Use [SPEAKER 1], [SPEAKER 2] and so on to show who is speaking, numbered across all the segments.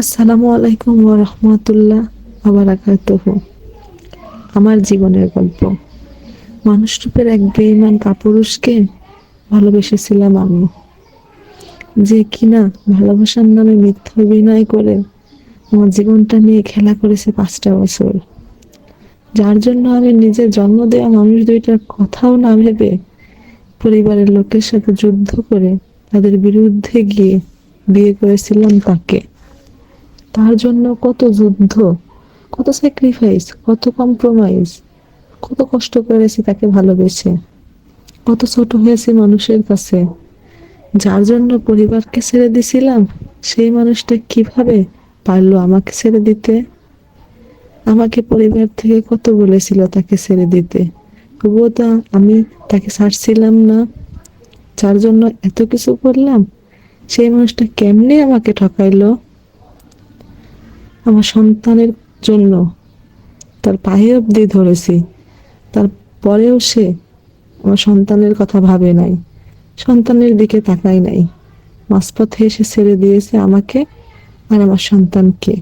[SPEAKER 1] আসসালামু আলাইকুম ওয়া রাহমাতুল্লাহ ওয়া বারাকাতুহু। আমার জীবনের গল্প। মানুষ রূপের এক বেঈমান কাপুরুষকে ভালোবেসেছিলাম আমি, যে কিনা ভালোবাসার নামে মিথ্যা অভিনয় করে আমার জীবনটা নিয়ে খেলা করেছে 5টা বছর। যার জন্য আমি নিজের জন্ম দেওয়া মানুষ দুইটার কথাও না ভেবে পরিবারের লোকের সাথে যুদ্ধ করে তাদের বিরুদ্ধে গিয়ে বিয়ে করেছিলাম তাকে। তার জন্য কত যুদ্ধ, কত স্যাক্রিফাইস, কত কম্প্রোমাইজ, কত কষ্ট করেছি তাকে ভালোবেসে, কত ছোট হয়েছি মানুষের কাছে। যার জন্য পরিবারকে ছেড়ে দিছিলাম, সেই মানুষটা কিভাবে পারলো আমাকে ছেড়ে দিতে? আমাকে পরিবার থেকে কত বলেছিল তাকে ছেড়ে দিতে, তবুও তো আমি তাকে ছাড়ছিলাম না। যার জন্য এত কিছু করলাম, সেই মানুষটা কেমনে আমাকে ঠকাইলো? আমার সন্তানের জন্য তার পায়ে অব্দি ধরেছি, তারপরেও সে আমার সন্তানের কথা ভাবে নাই, সন্তানের দিকে তাকায় নাই। মাঝপথে এসে ছেড়ে দিয়েছে আমাকে আর আমার সন্তানকে।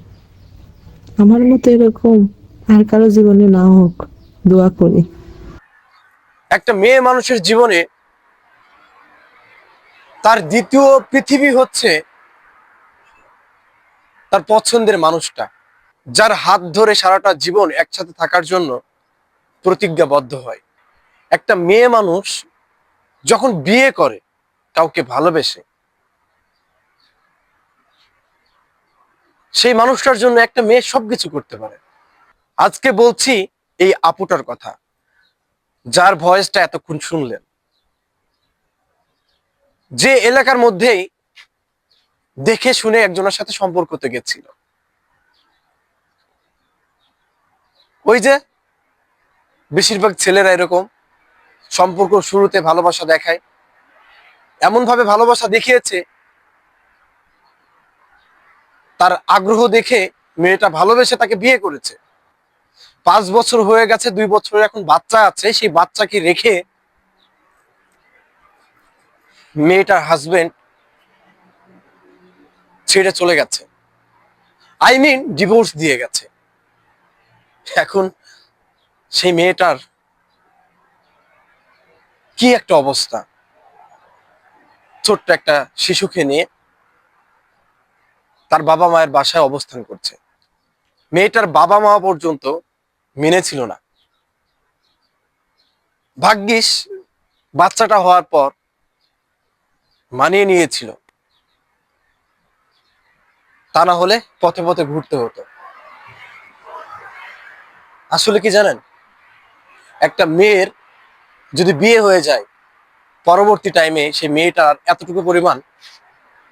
[SPEAKER 1] আমার মতো এরকম আর কারো জীবনে না হোক, দোয়া করি।
[SPEAKER 2] একটা মেয়ে মানুষের জীবনে তার দ্বিতীয় পৃথিবী হচ্ছে তার পছন্দের মানুষটা, যার হাত ধরে সারাটা জীবন একসাথে থাকার জন্য প্রতিজ্ঞাবদ্ধ হয়। একটা মেয়ে মানুষ যখন বিয়ে করে কাউকে ভালোবেসে, সেই মানুষটার জন্য একটা মেয়ে সবকিছু করতে পারে। আজকে বলছি এই আপুটার কথা, যার ভয়েসটা এতক্ষণ শুনলেন, যে এলাকার মধ্যেই দেখে শুনে একজনের সাথে সম্পর্কতে গেছিল। ওই যে বেশিরভাগ ছেলেরা এরকম সম্পর্ক শুরুতে ভালোবাসা দেখায়, এমন ভাবে ভালোবাসা দেখিয়েছে, তার আগ্রহ দেখে মেয়েটা ভালোবেসে তাকে বিয়ে করেছে। 5 বছর হয়ে গেছে, 2 বছরের এখন বাচ্চা আছে, সেই বাচ্চাকে রেখে মেয়েটার হাজবেন্ড ছেড়ে চলে গেছে, আই মিন ডিভোর্স দিয়ে গেছে। এখন সেই মেয়েটার কি একটা অবস্থা, ছোট্ট একটা শিশুকে নিয়ে তার বাবা মায়ের বাসায় অবস্থান করছে। মেয়েটার বাবা মা পর্যন্ত মেনেছিল না। ভাগ্যিস বাচ্চাটা হওয়ার পর মানিয়ে নিয়েছিল, তা না হলে পথে পথে ঘুরতে হতো। আসলে কি জানেন, একটা মেয়ের যদি বিয়ে হয়ে যায়, পরবর্তী টাইমে সেই মেয়েটার এতটুকু পরিমাণ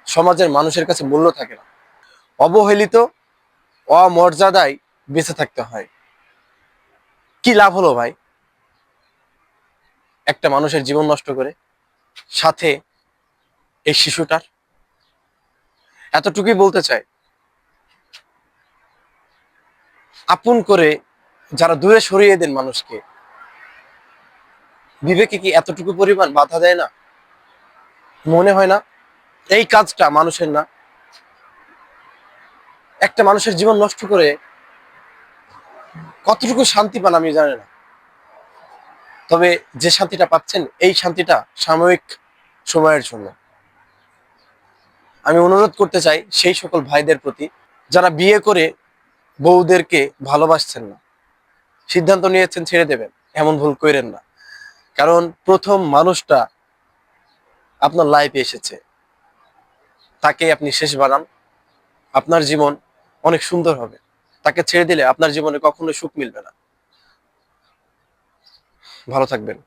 [SPEAKER 2] সমাজের মানুষের কাছে মূল্য থাকে না। অবহেলিত, অমর্যাদায় বেঁচে থাকতে হয়। কি লাভ হলো ভাই একটা মানুষের জীবন নষ্ট করে, সাথে এই শিশুটার? এতটুকুই বলতে চাই, আপন করে যারা দূরে সরিয়ে দেন মানুষকে, বিবেকে কি এতটুকু পরিমাণ বাধা দেয় না? মনে হয় না এই কাজটা মানুষের না? একটা মানুষের জীবন নষ্ট করে কতটুকু শান্তি পান আমি জানি না, তবে যে শান্তিটা পাচ্ছেন, এই শান্তিটা সাময়িক সময়ের জন্য। আমি অনুরোধ করতে চাই সেই সকল ভাইদের প্রতি, যারা বিয়ে করে বউদেরকে ভালোবাসছেন না, সিদ্ধান্ত নিয়েছেন ছেড়ে দেবেন, এমন ভুল করেন না। কারণ প্রথম মানুষটা আপনার লাইফে এসেছে, তাকে আপনি শেষ বানান, আপনার জীবন অনেক সুন্দর হবে। তাকে ছেড়ে দিলে আপনার জীবনে কখনো সুখ মিলবে না। ভালো থাকবেন।